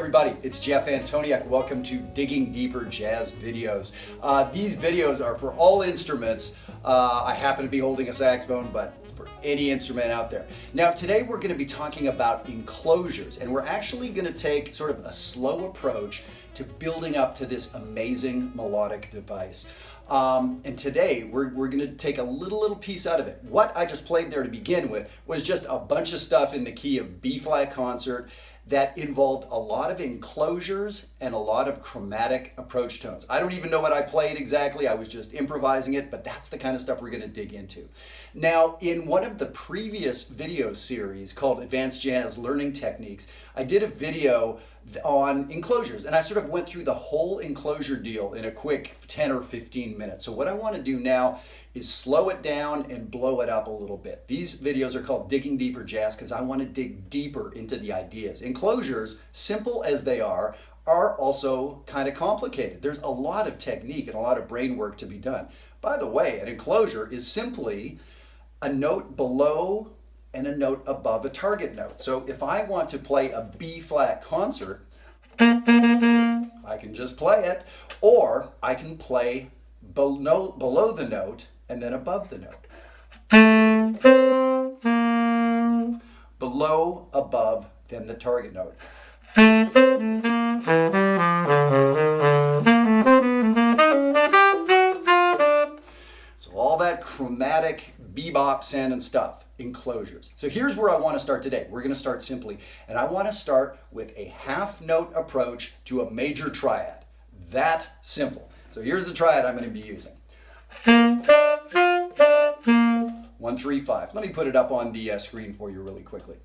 everybody, it's Jeff Antoniuk. Welcome to Digging Deeper Jazz Videos. These videos are for all instruments. I happen to be holding a saxophone, but it's for any instrument out there. Now today we're going to be talking about enclosures, and we're actually going to take sort of a slow approach to building up to this amazing melodic device. And today we're going to take a little piece out of it. What I just played there to begin with was just a bunch of stuff in the key of B flat concert that involved a lot of enclosures and a lot of chromatic approach tones. I don't even know what I played exactly. I was just improvising it, but that's the kind of stuff we're going to dig into. Now, in one of the previous video series called Advanced Jazz Learning Techniques, I did a video on enclosures, and I sort of went through the whole enclosure deal in a quick 10 or 15 minutes. So what I want to do now is slow it down and blow it up a little bit. These videos are called Digging Deeper Jazz because I want to dig deeper into the ideas. Enclosures, simple as they are also kind of complicated. There's a lot of technique and a lot of brain work to be done. By the way, an enclosure is simply a note below and a note above a target note. So if I want to play a B flat concert, I can just play it, or I can play below the note and then above the note. Below, above, then the target note. So all that chromatic bebop sound and stuff, enclosures. So here's where I want to start today. We're going to start simply, and I want to start with a half note approach to a major triad. That simple. So here's the triad I'm going to be using. 1, 3, 5. Let me put it up on the screen for you really quickly.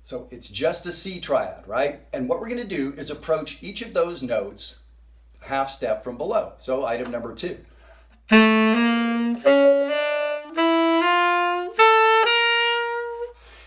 So it's just a C triad, right? And what we're going to do is approach each of those notes half step from below. So item number 2.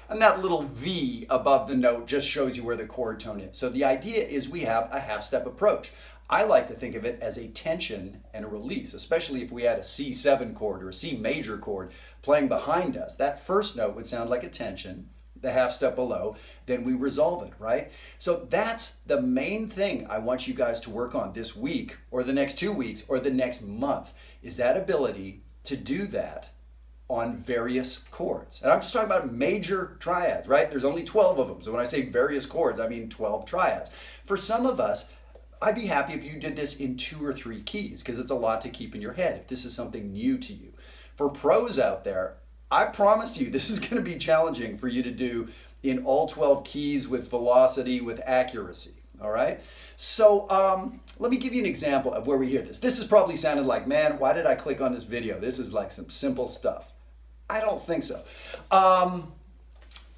And that little V above the note just shows you where the chord tone is. So the idea is we have a half step approach. I like to think of it as a tension and a release, especially if we had a C7 chord or a C major chord playing behind us. That first note would sound like a tension, the half step below, then we resolve it, right? So that's the main thing I want you guys to work on this week or the next 2 weeks or the next month, is that ability to do that on various chords. And I'm just talking about major triads, right? There's only 12 of them. So when I say various chords, I mean 12 triads. For some of us, I'd be happy if you did this in 2 or 3 keys because it's a lot to keep in your head if this is something new to you. For pros out there, I promise you this is going to be challenging for you to do in all 12 keys with velocity, with accuracy. All right? So let me give you an example of where we hear this. This has probably sounded like, man, why did I click on this video? This is like some simple stuff. I don't think so.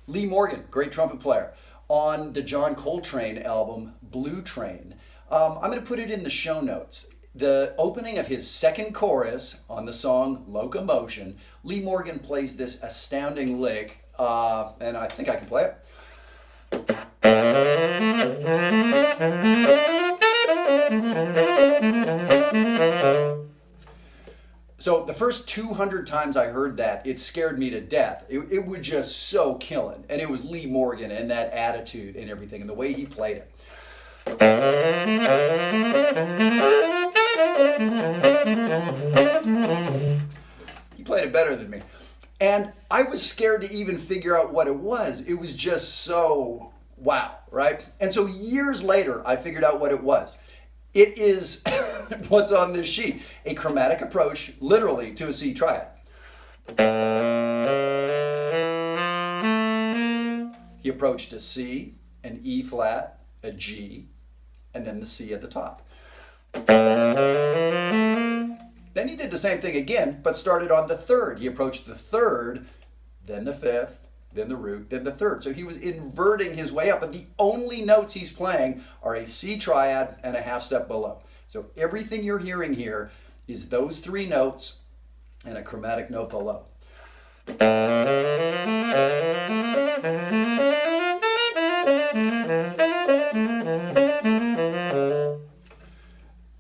Lee Morgan, great trumpet player, on the John Coltrane album, Blue Train. I'm going to put it in the show notes. The opening of his second chorus on the song Locomotion, Lee Morgan plays this astounding lick, and I think I can play it. So the first 200 times I heard that, it scared me to death. It was just so killing. And it was Lee Morgan and that attitude and everything and the way he played it. He played it better than me. And I was scared to even figure out what it was. It was just so wow, right? And so years later, I figured out what it was. It is what's on this sheet, a chromatic approach, literally, to a C triad. He approached a C, an E flat, a G, and then the C at the top. Then he did the same thing again, but started on the third. He approached the third, then the fifth, then the root, then the third. So he was inverting his way up, but the only notes he's playing are a C triad and a half step below. So everything you're hearing here is those 3 notes and a chromatic note below.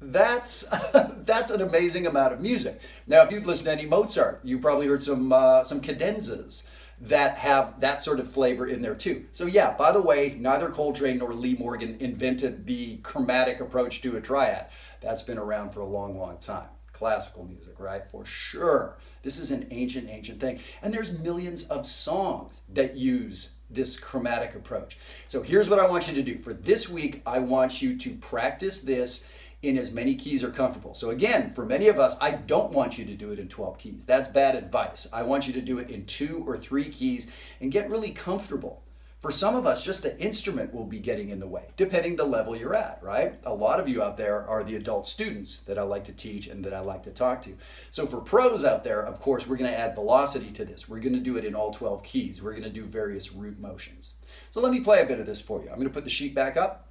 That's an amazing amount of music. Now, if you've listened to any Mozart, you've probably heard some cadenzas. that have that sort of flavor in there too. So yeah, by the way, neither Coltrane nor Lee Morgan invented the chromatic approach to a triad. That's been around for a long, long time. Classical music, right? For sure. This is an ancient, ancient thing. And there's millions of songs that use this chromatic approach. So here's what I want you to do. For this week, I want you to practice this in as many keys are comfortable. So again, for many of us, I don't want you to do it in 12 keys. That's bad advice. I want you to do it in 2 or 3 keys and get really comfortable. For some of us, just the instrument will be getting in the way, depending the level you're at, right? A lot of you out there are the adult students that I like to teach and that I like to talk to. So for pros out there, of course, we're gonna add velocity to this. We're gonna do it in all 12 keys. We're gonna do various root motions. So let me play a bit of this for you. I'm gonna put the sheet back up.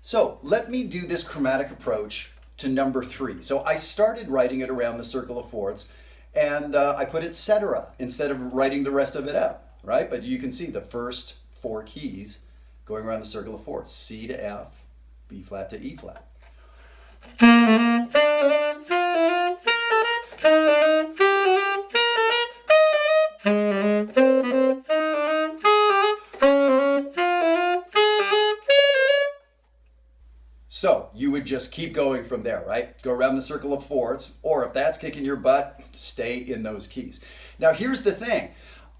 So let me do this chromatic approach to number 3. So I started writing it around the circle of fourths, and I put et cetera instead of writing the rest of it out, right? But you can see the first 4 keys going around the circle of fourths: C to F, B flat to E flat. So you would just keep going from there, right? Go around the circle of fourths, or if that's kicking your butt, stay in those keys. Now here's the thing.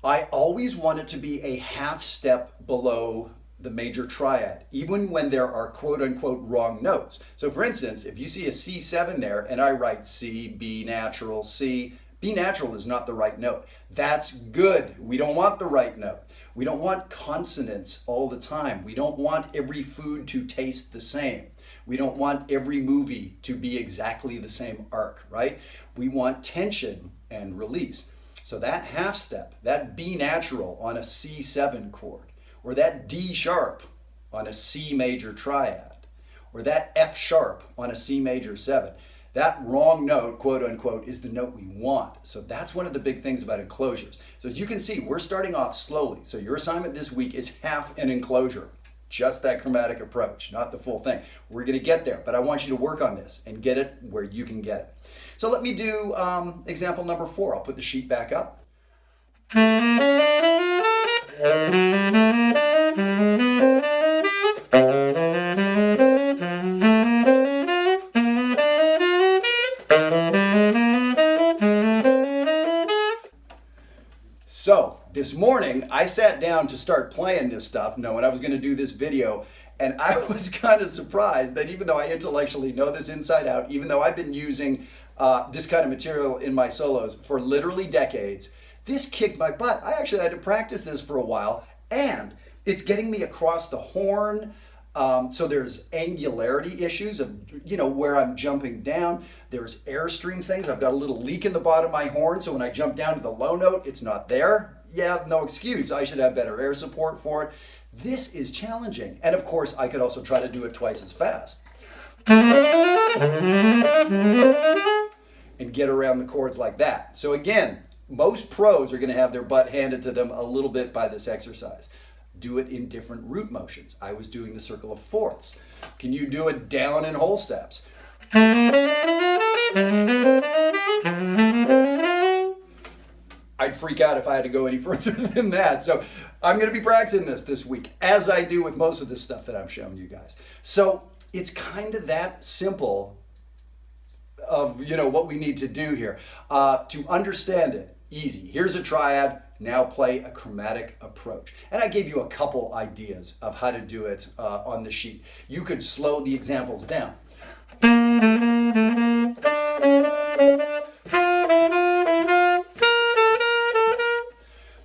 I always want it to be a half step below the major triad, even when there are quote unquote wrong notes. So for instance, if you see a C7 there and I write C, B natural, C, B natural is not the right note. That's good. We don't want the right note. We don't want consonants all the time. We don't want every food to taste the same. We don't want every movie to be exactly the same arc, right? We want tension and release. So that half step, that B natural on a C7 chord, or that D sharp on a C major triad, or that F sharp on a C major 7, that wrong note, quote unquote, is the note we want. So that's one of the big things about enclosures. So as you can see, we're starting off slowly. So your assignment this week is half an enclosure, just that chromatic approach, not the full thing. We're gonna get there, but I want you to work on this and get it where you can get it. So let me do example number 4. I'll put the sheet back up. So this morning I sat down to start playing this stuff knowing I was going to do this video, and I was kind of surprised that even though I intellectually know this inside out, even though I've been using this kind of material in my solos for literally decades, this kicked my butt. I actually had to practice this for a while, and it's getting me across the horn. So there's angularity issues of, where I'm jumping down. There's airstream things. I've got a little leak in the bottom of my horn, so when I jump down to the low note, it's not there. Yeah, no excuse. I should have better air support for it. This is challenging. And of course, I could also try to do it twice as fast. And get around the chords like that. So again, most pros are going to have their butt handed to them a little bit by this exercise. Do it in different root motions. I was doing the circle of fourths. Can you do it down in whole steps? I'd freak out if I had to go any further than that. So I'm going to be practicing this week, as I do with most of this stuff that I'm showing you guys. So it's kind of that simple of what we need to do here. To understand it, easy. Here's a triad. Now play a chromatic approach. And I gave you a couple ideas of how to do it on the sheet. You could slow the examples down.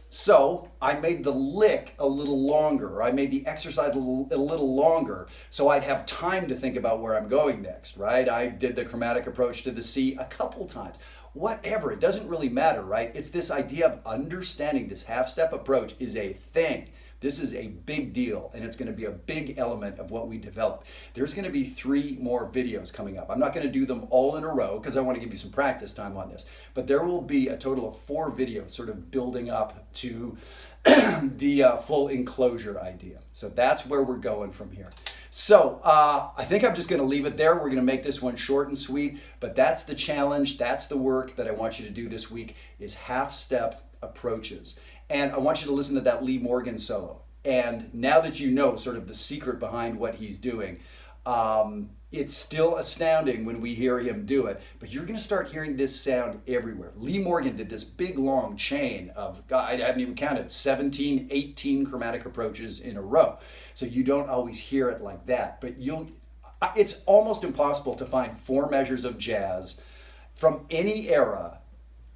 So I made the lick a little longer. I made the exercise a little longer so I'd have time to think about where I'm going next, right? I did the chromatic approach to the C a couple times. Whatever, it doesn't really matter, right? It's this idea of understanding this half-step approach is a thing. This is a big deal, and it's going to be a big element of what we develop. There's going to be 3 more videos coming up. I'm not going to do them all in a row because I want to give you some practice time on this, but there will be a total of 4 videos sort of building up to the full enclosure idea. So that's where we're going from here. So I think I'm just going to leave it there. We're going to make this one short and sweet, but that's the challenge. That's the work that I want you to do this week is half-step approaches. And I want you to listen to that Lee Morgan solo. And now that you know sort of the secret behind what he's doing, it's still astounding when we hear him do it, but you're going to start hearing this sound everywhere. Lee Morgan did this big long chain of, God, I haven't even counted, 17, 18 chromatic approaches in a row. So you don't always hear it like that, but it's almost impossible to find 4 measures of jazz from any era,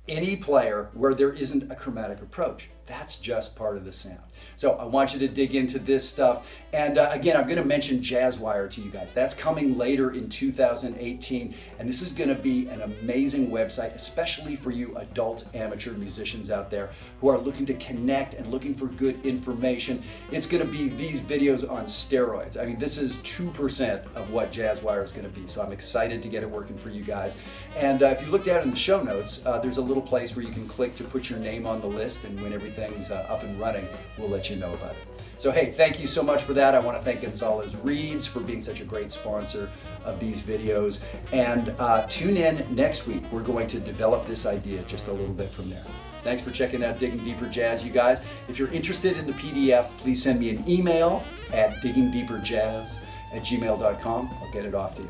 any player, where there isn't a chromatic approach. That's just part of the sound. So I want you to dig into this stuff. And again, I'm going to mention Jazzwire to you guys. That's coming later in 2018. And this is going to be an amazing website, especially for you adult amateur musicians out there who are looking to connect and looking for good information. It's going to be these videos on steroids. I mean, this is 2% of what Jazzwire is going to be. So I'm excited to get it working for you guys. And if you look down in the show notes, there's a little place where you can click to put your name on the list, and when everything's up and running, we'll let you know about it. So hey, thank you so much for that. I want to thank Gonzalez Reeds for being such a great sponsor of these videos. And tune in next week. We're going to develop this idea just a little bit from there. Thanks for checking out Digging Deeper Jazz, you guys. If you're interested in the PDF, please send me an email at diggingdeeperjazz@gmail.com. I'll get it off to you.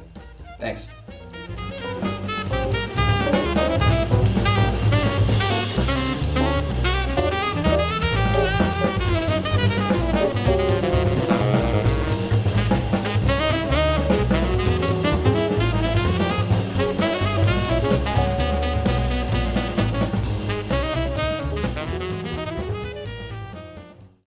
Thanks.